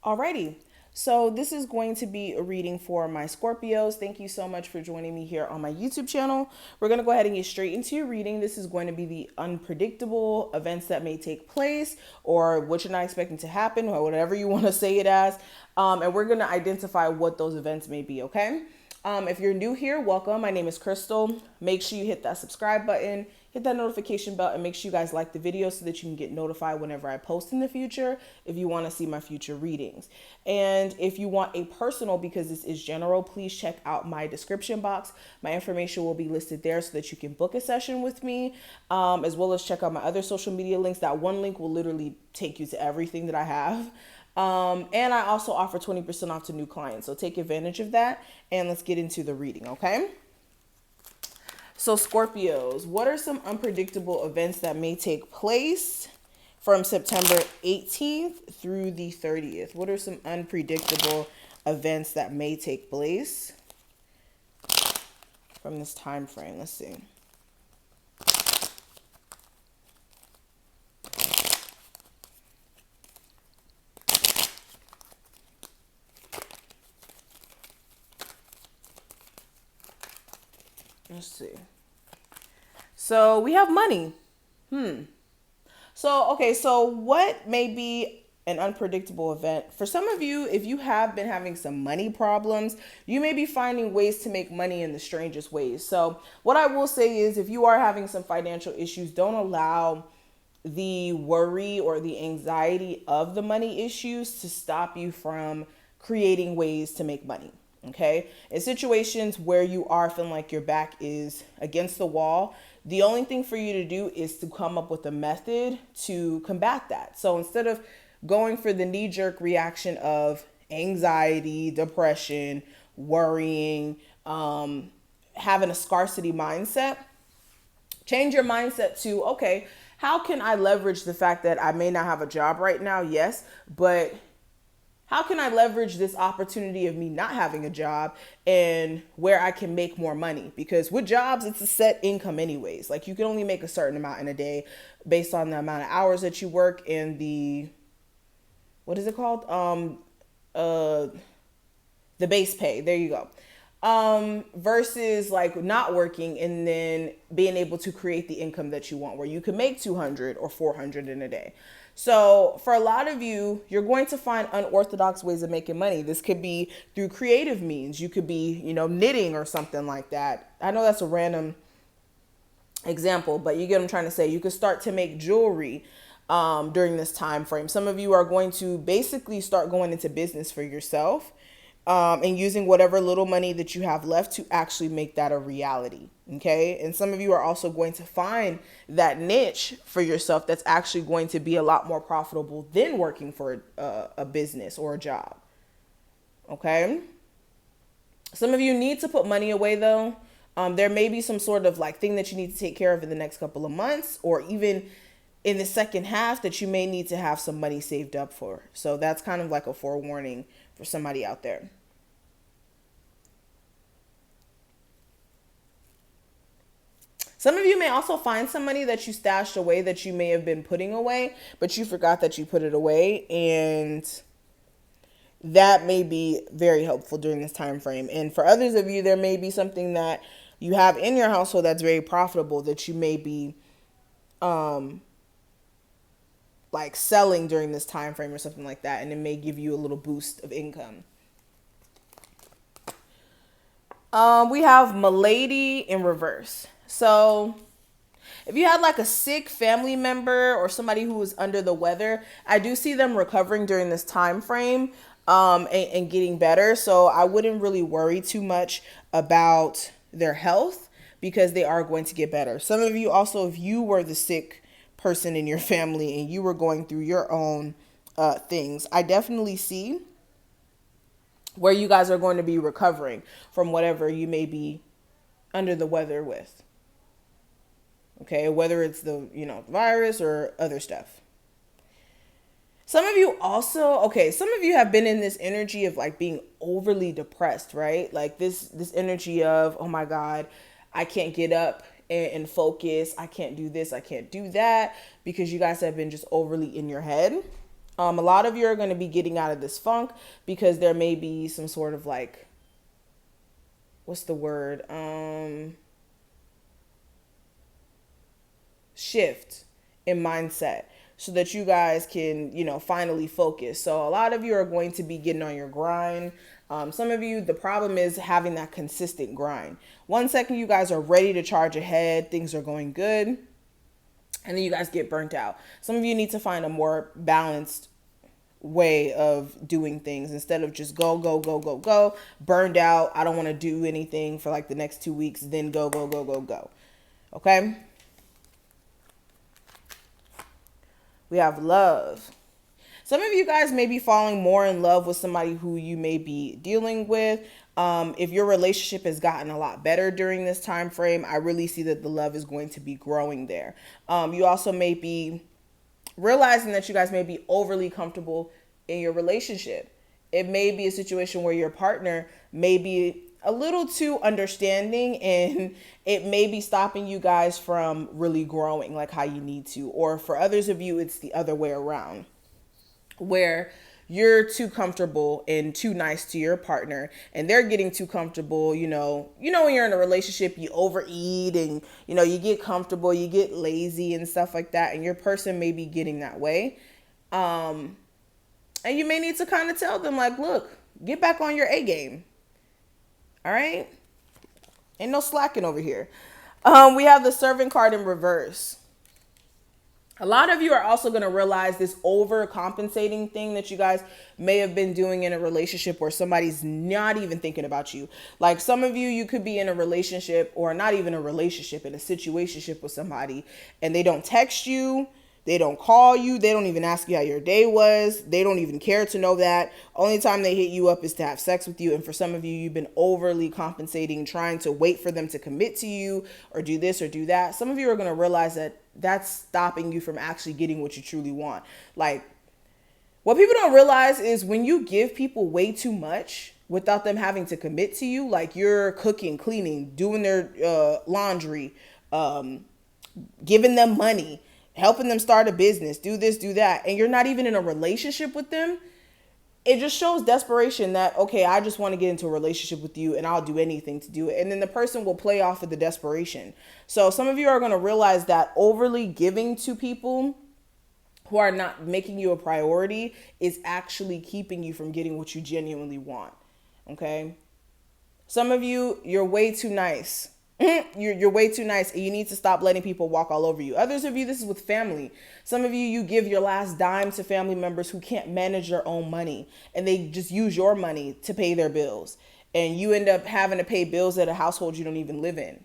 Alrighty, so this is going to be a reading for my Scorpios. Thank you so much for joining me here on my YouTube channel. We're going to go ahead and get straight into your reading. This is going to be the unpredictable events that may take place or what you're not expecting to happen or whatever you want to say it as. And we're going to identify what those events may be, okay? If you're new here, welcome. My name is Crystal. Make sure you hit that subscribe button, hit that notification bell, and make sure you guys like the video so that you can get notified whenever I post in the future if you want to see my future readings. And if you want a personal, because this is general, please check out my description box. My information will be listed there so that you can book a session with me, as well as check out my other social media links. That one link will literally take you to everything that I have. And I also offer 20% off to new clients. So take advantage of that and let's get into the reading, okay? So Scorpios, what are some unpredictable events that may take place from September 18th through the 30th? What are some unpredictable events that may take place from this time frame? Let's see. Let's see. So we have money. So what may be an unpredictable event? For some of you, if you have been having some money problems, you may be finding ways to make money in the strangest ways. So what I will say is if you are having some financial issues, don't allow the worry or the anxiety of the money issues to stop you from creating ways to make money. Okay. In situations where you are feeling like your back is against the wall, the only thing for you to do is to come up with a method to combat that. So instead of going for the knee-jerk reaction of anxiety, depression, worrying, having a scarcity mindset, change your mindset to, okay, how can I leverage the fact that I may not have a job right now? Yes, but how can I leverage this opportunity of me not having a job and where I can make more money? Because with jobs, it's a set income anyways. Like you can only make a certain amount in a day based on the amount of hours that you work and the, what is it called? The base pay. There you go. Versus like not working and then being able to create the income that you want where you can make 200 or 400 in a day. So for a lot of you, you're going to find unorthodox ways of making money. This could be through creative means. You could be, knitting or something like that. I know that's a random example, but you get what I'm trying to say. You could start to make jewelry during this time frame. Some of you are going to basically start going into business for yourself. And using whatever little money that you have left to actually make that a reality. Okay. And some of you are also going to find that niche for yourself that's actually going to be a lot more profitable than working for a business or a job. Okay. Some of you need to put money away though. There may be some sort of like thing that you need to take care of in the next couple of months or even in the second half that you may need to have some money saved up for. So that's kind of like a forewarning for somebody out there. Some of you may also find some money that you stashed away that you may have been putting away, but you forgot that you put it away. And that may be very helpful during this time frame. And for others of you, there may be something that you have in your household that's very profitable that you may be like selling during this time frame or something like that, and it may give you a little boost of income. We have Milady in reverse. So if you had like a sick family member or somebody who was under the weather, I do see them recovering during this time frame and getting better. So I wouldn't really worry too much about their health because they are going to get better. Some of you also, if you were the sick person in your family and you were going through your own things, I definitely see where you guys are going to be recovering from whatever you may be under the weather with. Okay, whether it's the virus or other stuff. Some of you also, some of you have been in this energy of like being overly depressed, right? Like this energy of, oh my God, I can't get up and focus. I can't do this. I can't do that because you guys have been just overly in your head. A lot of you are going to be getting out of this funk because there may be some sort of like, what's the word? Shift in mindset so that you guys can, finally focus. So a lot of you are going to be getting on your grind. Some of you, the problem is having that consistent grind. 1 second, you guys are ready to charge ahead. Things are going good. And then you guys get burnt out. Some of you need to find a more balanced way of doing things instead of just go, go, go, go, go, burned out. I don't want to do anything for like the next 2 weeks, then go, go, go, go, go. Okay. We have love. Some of you guys may be falling more in love with somebody who you may be dealing with. If your relationship has gotten a lot better during this time frame, I really see that the love is going to be growing there. You also may be realizing that you guys may be overly comfortable in your relationship. It may be a situation where your partner may be a little too understanding and it may be stopping you guys from really growing like how you need to. Or for others of you, it's the other way around, where you're too comfortable and too nice to your partner and they're getting too comfortable. When you're in a relationship, you overeat and, you get comfortable, you get lazy and stuff like that. And your person may be getting that way. And you may need to kind of tell them like, look, get back on your A game. All right. Ain't no slacking over here. We have the Servant card in reverse. A lot of you are also going to realize this overcompensating thing that you guys may have been doing in a relationship where somebody's not even thinking about you. Like some of you could be in a relationship or not even a relationship, in a situationship with somebody and they don't text you. They don't call you. They don't even ask you how your day was. They don't even care to know that. Only time they hit you up is to have sex with you. And for some of you, you've been overly compensating, trying to wait for them to commit to you or do this or do that. Some of you are going to realize that that's stopping you from actually getting what you truly want. Like, what people don't realize is when you give people way too much without them having to commit to you, like you're cooking, cleaning, doing their laundry, giving them money, helping them start a business, do this, do that, and you're not even in a relationship with them, it just shows desperation that, okay, I just want to get into a relationship with you and I'll do anything to do it. And then the person will play off of the desperation. So some of you are going to realize that overly giving to people who are not making you a priority is actually keeping you from getting what you genuinely want. Okay? Some of you, you're way too nice. You're way too nice and you need to stop letting people walk all over you. Others of you, this is with family. Some of you, you give your last dime to family members who can't manage their own money and they just use your money to pay their bills. And you end up having to pay bills at a household you don't even live in.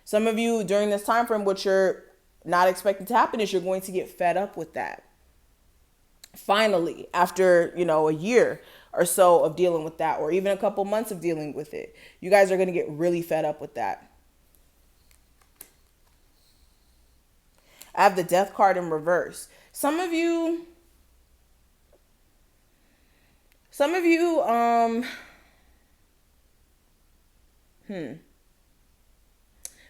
Some of you during this time frame, what you're not expecting to happen is you're going to get fed up with that. Finally, after, a year or so of dealing with that, or even a couple months of dealing with it, you guys are going to get really fed up with that. I have the Death card in reverse. Some of you,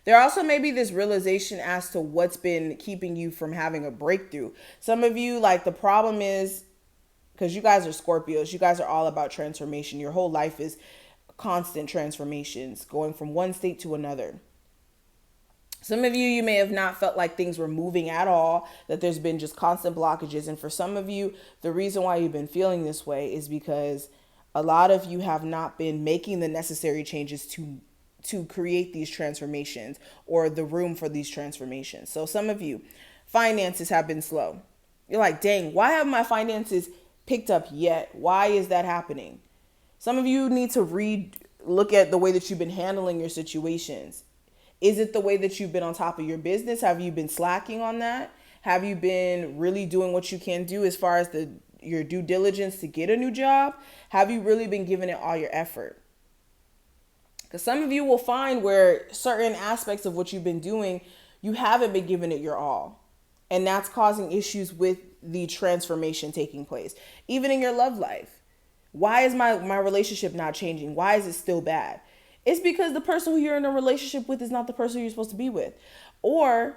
there also may be this realization as to what's been keeping you from having a breakthrough. Some of you, like, the problem is, because you guys are Scorpios, you guys are all about transformation. Your whole life is constant transformations, going from one state to another. Some of you may have not felt like things were moving at all, that there's been just constant blockages. And for some of you, the reason why you've been feeling this way is because a lot of you have not been making the necessary changes to create these transformations or the room for these transformations. So some of you, finances have been slow. You're like, dang, why have my finances picked up yet? Why is that happening? Some of you need to look at the way that you've been handling your situations. Is it the way that you've been on top of your business? Have you been slacking on that? Have you been really doing what you can do as far as your due diligence to get a new job? Have you really been giving it all your effort? Because some of you will find where certain aspects of what you've been doing, you haven't been giving it your all. And that's causing issues with the transformation taking place. Even in your love life. Why is my relationship not changing? Why is it still bad? It's because the person who you're in a relationship with is not the person you're supposed to be with. Or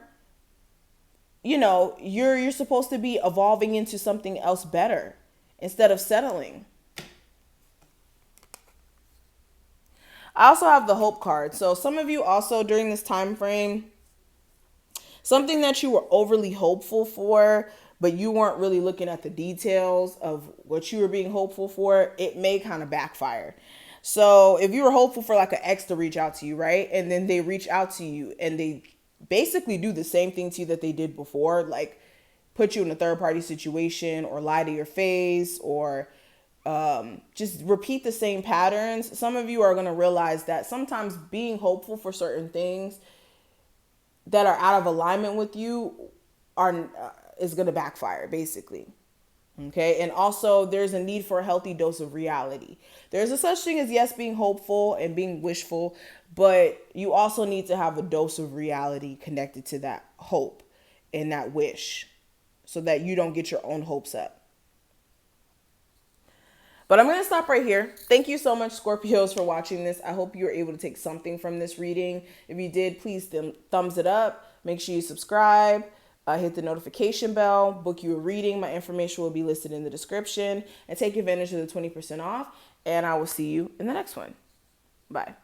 you're supposed to be evolving into something else better instead of settling. I also have the hope card. So some of you also during this time frame, something that you were overly hopeful for, but you weren't really looking at the details of what you were being hopeful for, it may kind of backfire. So if you were hopeful for like an ex to reach out to you, right? And then they reach out to you and they basically do the same thing to you that they did before, like put you in a third party situation or lie to your face or just repeat the same patterns. Some of you are going to realize that sometimes being hopeful for certain things that are out of alignment with you are is going to backfire basically. Okay. And also there's a need for a healthy dose of reality. There's a such thing as, yes, being hopeful and being wishful, but you also need to have a dose of reality connected to that hope and that wish so that you don't get your own hopes up. But I'm going to stop right here. Thank you so much, Scorpios, for watching this. I hope you were able to take something from this reading. If you did, please thumbs it up. Make sure you subscribe. Hit the notification bell. Book you a reading. My information will be listed in the description. And take advantage of the 20% off. And I will see you in the next one. Bye.